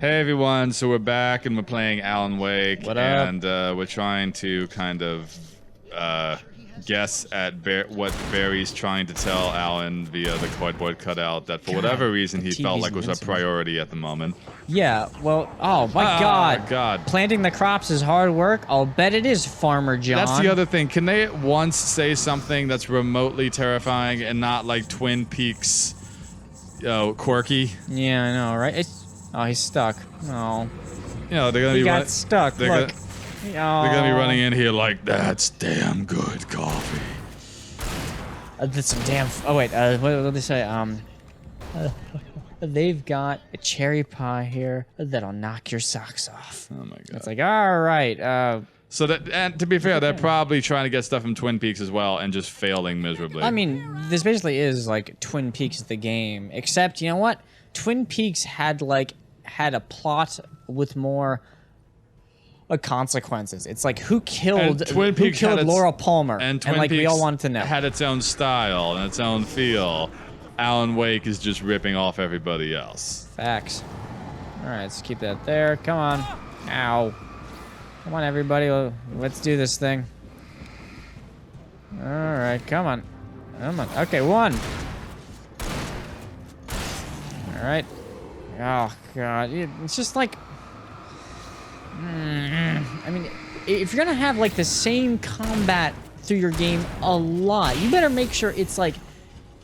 Hey everyone, so we're back and we're playing Alan Wake. What up? And we're trying to kind of guess at what Barry's trying to tell Alan via the cardboard cutout that for whatever reason he felt like was a priority at the moment. Yeah, well, oh my God. Planting the crops is hard work. I'll bet it is, Farmer John. That's the other thing. Can they once say something that's remotely terrifying and not like Twin Peaks, quirky? Yeah, I know, right? Oh, he's stuck. Oh. You know, they're gonna he be got stuck. Look. They're gonna be running in here like, that's damn good coffee. That's some damn. Oh wait, what did they say? They've got a cherry pie here that'll knock your socks off. Oh my God. It's like, all right. So that, and to be fair, they're probably trying to get stuff from Twin Peaks as well and just failing miserably. I mean, this basically is like Twin Peaks the game, except you know what? Twin Peaks had a plot with more consequences. It's like who killed Laura Palmer, and like we all wanted to know. Had its own style and its own feel. Alan Wake is just ripping off everybody else. Facts. All right, let's keep that there. Come on. Ow. Come on, everybody. Let's do this thing. All right, come on. Come on. Okay, one. All right. Oh God, it's just like. I mean, if you're gonna have like the same combat through your game a lot, you better make sure it's like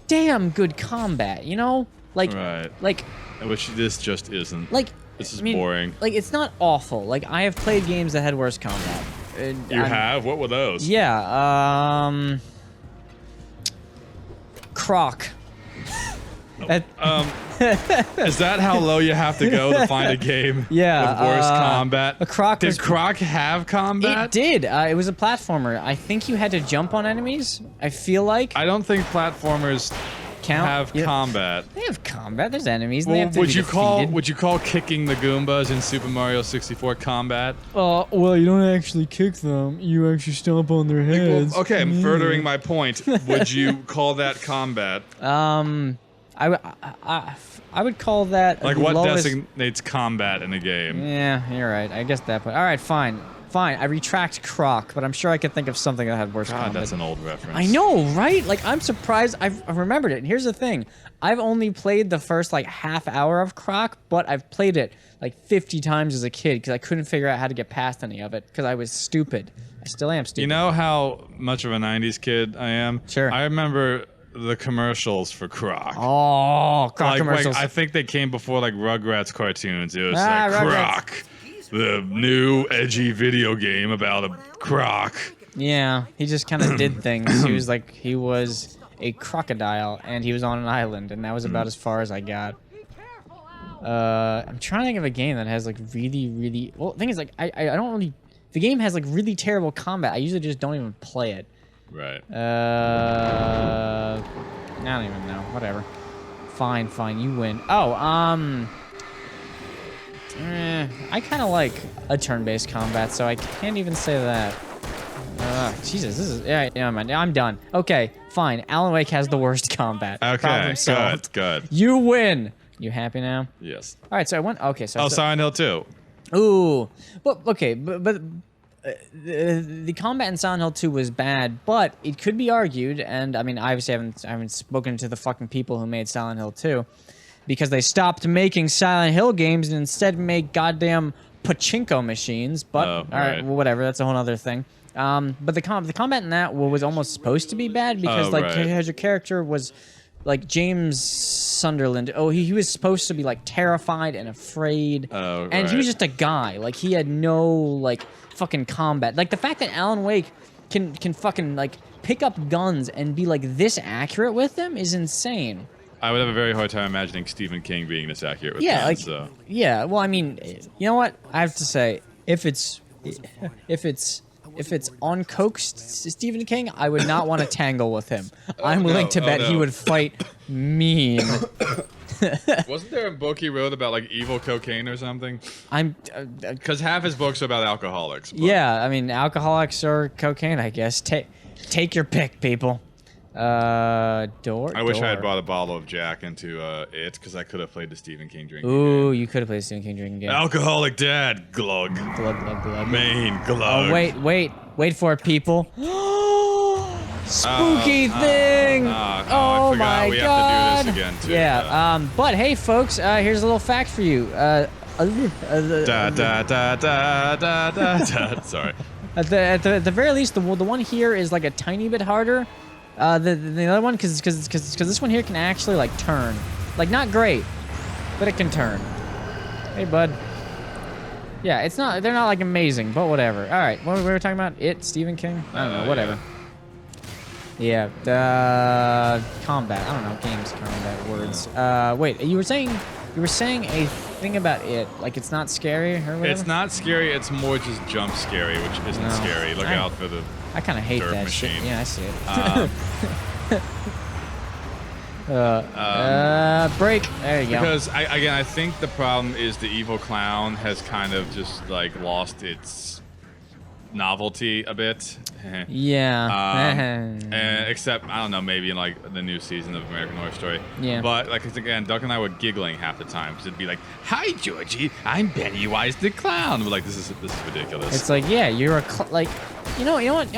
damn good combat. You know, like which this just isn't. Like this is boring. Like it's not awful. Like I have played games that had worse combat. You have? What were those? Yeah. Croc. Is that how low you have to go to find a game with worse combat? Did Croc have combat? It did. It was a platformer. I think you had to jump on enemies. I feel like. I don't think platformers have combat. They have combat. There's enemies. Well, they have to would you call kicking the Goombas in Super Mario 64 combat? Well, you don't actually kick them. You actually stomp on their heads. Well, okay, I'm furthering my point. Would you call that combat? I would call that like what designates combat in a game. Yeah, you're right. I guess that. But all right, fine. I retract Croc, but I'm sure I could think of something that had worse combat. That's an old reference. I know, right? Like I'm surprised I've remembered it. And here's the thing: I've only played the first like half hour of Croc, but I've played it like 50 times as a kid because I couldn't figure out how to get past any of it because I was stupid. I still am stupid. You know how much of a '90s kid I am? Sure. I remember the commercials for Croc. Oh, Croc commercials. I think they came before like Rugrats cartoons. It was like Croc, the new edgy video game about a croc. Yeah, he just kind of did things. He was a crocodile and he was on an island, and that was about as far as I got. I'm trying to think of a game that has like really well. The thing is like I don't really. The game has like really terrible combat. I usually just don't even play it. Right. I don't even know. Whatever. Fine, you win. Oh, I kind of like a turn-based combat, so I can't even say that. Jesus, this is yeah, man. I'm done. Okay, fine. Alan Wake has the worst combat. Okay, good. You win. You happy now? Yes. All right, so I went. Okay, so. Silent Hill 2. Ooh, well, okay, but the combat in Silent Hill 2 was bad, but it could be argued, and I mean, obviously I haven't spoken to the fucking people who made Silent Hill 2, because they stopped making Silent Hill games and instead make goddamn pachinko machines. But all right, well, whatever, that's a whole other thing. But the combat in that was almost supposed to be bad because your character was like James Sunderland. Oh, he was supposed to be like terrified and afraid, and he was just a guy. Like he had no like fucking combat. Like the fact that Alan Wake can fucking like pick up guns and be like this accurate with them is insane. I would have a very hard time imagining Stephen King being this accurate with guns. Yeah. Well, I mean, you know what? I have to say, if it's uncoaxed Stephen King, I would not want to tangle with him. I'm willing to bet he would fight mean. Wasn't there a book he wrote about like evil cocaine or something? Because half his books are about alcoholics. But. Yeah, I mean alcoholics or cocaine, I guess. Take your pick, people. Door. I wish I had door. brought a bottle of Jack into it, because I could have played the Stephen King drinking Ooh, game. you could have played Stephen King drinking game. Alcoholic Dad, glug. Glug, glug, glug. Maine, glug. Oh, wait for it, people. Spooky thing! I forgot. My We god! have to do this again, too. Yeah, but hey, folks, here's a little fact for you. Da da da da da da. Sorry. At the very least, the one here is like a tiny bit harder. The other one, because this one here can actually like turn, like not great, but it can turn. Hey, bud. Yeah, it's not. They're not like amazing, but whatever. All right, what we were talking about? Stephen King. I don't know. Whatever. Yeah. Combat. I don't know. Games. Combat. Words. Wait. You were saying a thing about it, like it's not scary or whatever? It's not scary, it's more just jump scary, which isn't scary. Look out for the I kind of hate dirt that machine. shit. Yeah, I see it. Break. There you go. Because, I think the problem is the evil clown has kind of just, like, lost its novelty a bit. Yeah. Except, I don't know, maybe in like the new season of American Horror Story. Yeah. But like again, Duck and I were giggling half the time because it'd be like, "Hi, Georgie, I'm Pennywise the clown." We're like, "This is ridiculous." It's like, yeah, you're like, you know what?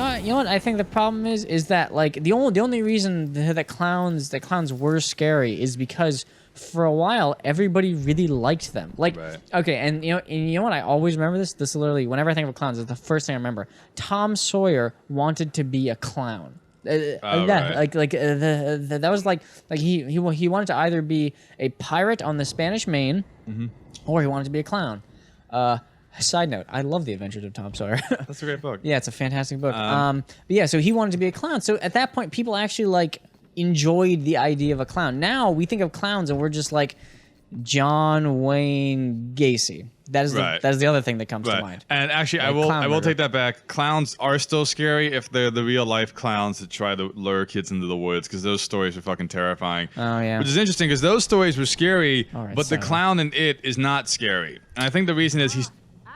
I think the problem is that like the only reason that clowns were scary is because for a while everybody really liked them. Like, Right. okay, and you know what? I always remember this. This literally, whenever I think of clowns, it's the first thing I remember. Tom Sawyer wanted to be a clown. Right. That was like he wanted to either be a pirate on the Spanish Maine, or he wanted to be a clown. Side note: I love The Adventures of Tom Sawyer. That's a great book. Yeah, it's a fantastic book. But yeah, so he wanted to be a clown. So at that point, people actually like enjoyed the idea of a clown. Now we think of clowns and we're just like John Wayne Gacy. That is the other thing that comes to mind. And actually, Like I will take that back. Clowns are still scary if they're the real life clowns that try to lure kids into the woods, because those stories are fucking terrifying. Oh yeah. Which is interesting because those stories were scary, All right, but the clown in it is not scary. And I think the reason is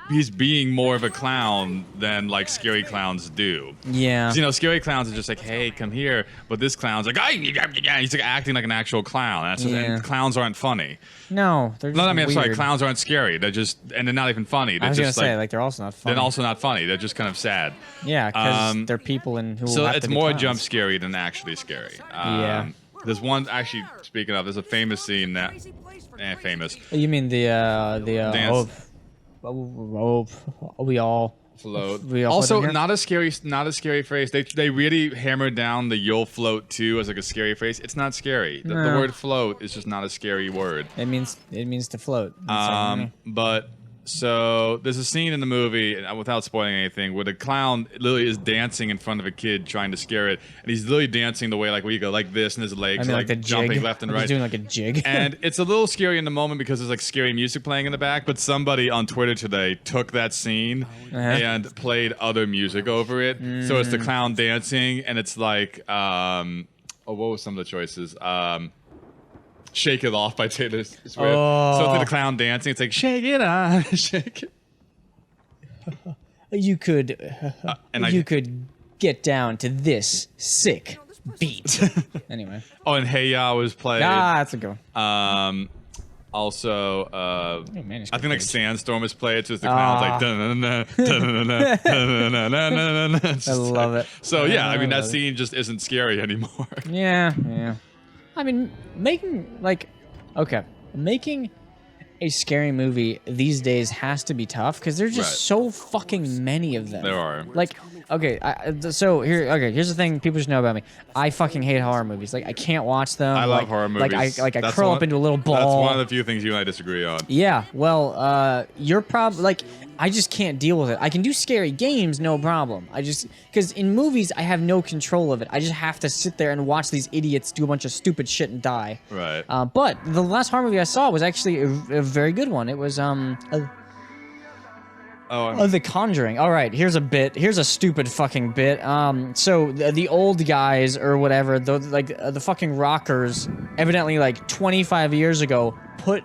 he's being more of a clown than like scary clowns do. Yeah. 'Cause, you know, scary clowns are just like, hey, come here. But this clown's like, he's like acting like an actual clown. That's just, and clowns aren't funny. No, they're just I'm sorry, weird. clowns aren't scary. They're just, and they're not even funny. They're I was just gonna say, like they're also not funny. they're also not funny. They're just kind of sad. Yeah, because they're people and who. So have it's to be more clowns. jump scary than actually scary. Yeah. There's one, actually, speaking of, there's a famous scene that, famous. You mean the Dance. we all Float. we all Also, put in here? not a scary phrase. They really hammered down the "you'll float too" as like a scary phrase. It's not scary. The No. word "float" is just not a scary word. It means to float. It's like, But so there's a scene in the movie, without spoiling anything, where the clown literally is dancing in front of a kid trying to scare it, and he's literally dancing the way like where you go like this, and his legs like the jumping jig. left and He's right. doing like a jig. And it's a little scary in the moment because there's like scary music playing in the back, but somebody on Twitter today took that scene and played other music over it. So it's the clown dancing, and it's like, what were some of the choices? Shake It Off by Taylor Swift. So it's like the clown dancing. It's like, shake it off, shake it. You could and you could get down to this sick beat. Anyway. Oh, and Hey Ya was played. That's a good one. Also, man, I think like Sandstorm is played, so it's the clown's like dun-dun-dun, dun-dun-dun, dun-dun-dun, dun-dun-dun. I love it. So yeah, I mean that love it. scene just isn't scary anymore. Yeah. I mean, making a scary movie these days has to be tough because there's just so fucking many of them. There are. Like, here's the thing people should know about me. I fucking hate horror movies. Like, I can't watch them. I love horror movies. I curl up into a little ball. That's one of the few things you and I disagree on. Yeah, well, you're probably like, I just can't deal with it. I can do scary games, no problem. Because in movies, I have no control of it. I just have to sit there and watch these idiots do a bunch of stupid shit and die. Right. But the last horror movie I saw was actually a very good one. It was, The Conjuring. All right, here's a stupid fucking bit. So the old guys or whatever, the fucking rockers, evidently like 25 years ago, put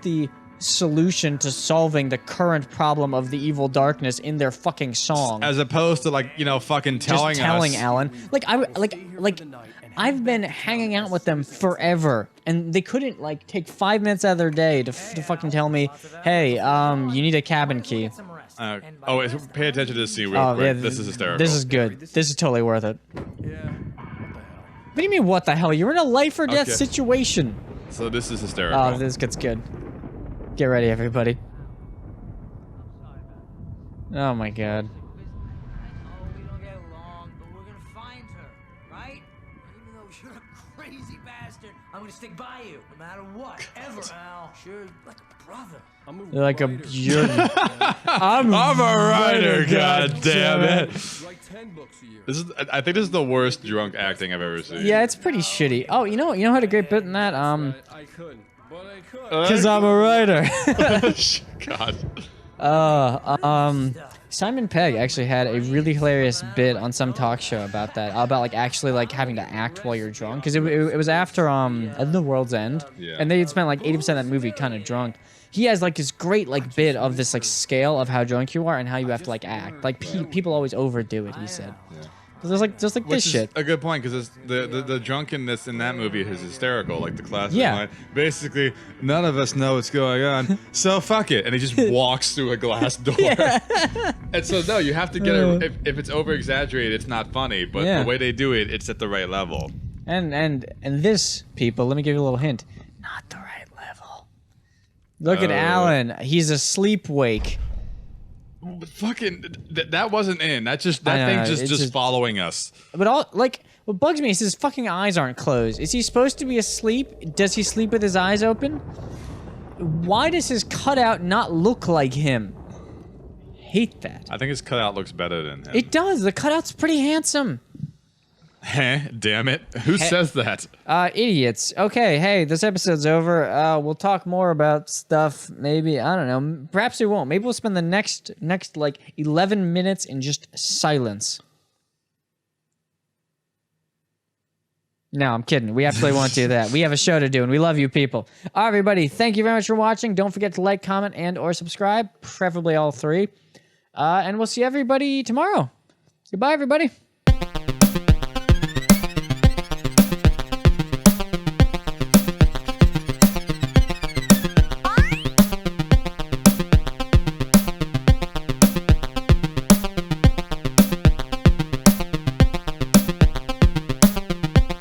the solution to solving the current problem of the evil darkness in their fucking song. As opposed to, like, you know, fucking telling Just telling us. Alan. Like, I've been hanging out with them forever, and they couldn't, like, take 5 minutes out of their day to fucking tell me, hey, you need a cabin key. Pay attention to this scene real quick. Yeah, this is hysterical. This is good. This is totally worth it. What do you mean, what the hell? You're in a life or death situation. So this is hysterical. Oh, this gets good. Get ready, everybody. Oh my god. We don't get along, but we're gonna find her, right? Even though you're a crazy bastard, I'm gonna stick by you, no matter what, ever, Al. Sure, like a brother. You're like a you're, I'm a writer, god damn it. Write 10 books a year. This is, I think this is the worst drunk acting I've ever seen. Yeah, it's pretty shitty. Oh, you know who had a great bit in that? I couldn't, but I could. Cause I'm a writer. God. Simon Pegg actually had a really hilarious bit on some talk show about that, about like actually like having to act while you're drunk, because it was after The World's End, Yeah. and they had spent like 80% of that movie kind of drunk. He has like this great like bit of this like scale of how drunk you are and how you have to like act. Like people always overdo it. He said. There's like just like Which this is shit. a good point, because the drunkenness in that movie is hysterical, like the classic Yeah. line. Basically, none of us know what's going on, so fuck it, and he just walks through a glass door. And so no, you have to get it. If it's over exaggerated, it's not funny. But Yeah. the way they do it, it's at the right level. And this, people, let me give you a little hint. Not the right level. Look at Alan. He's asleep wake. But fucking, that wasn't in. That I know, thing it's just following us. But what bugs me is his fucking eyes aren't closed. Is he supposed to be asleep? Does he sleep with his eyes open? Why does his cutout not look like him? Hate that. I think his cutout looks better than him. It does. The cutout's pretty handsome. Heh, damn it. Who says that? Idiots. Okay, hey, this episode's over. We'll talk more about stuff. Maybe, I don't know. Perhaps we won't. Maybe we'll spend the next like 11 minutes in just silence. No, I'm kidding. We absolutely won't do that. We have a show to do, and we love you people. All right, everybody, thank you very much for watching. Don't forget to like, comment, and or subscribe, preferably all three. And we'll see everybody tomorrow. Goodbye, everybody.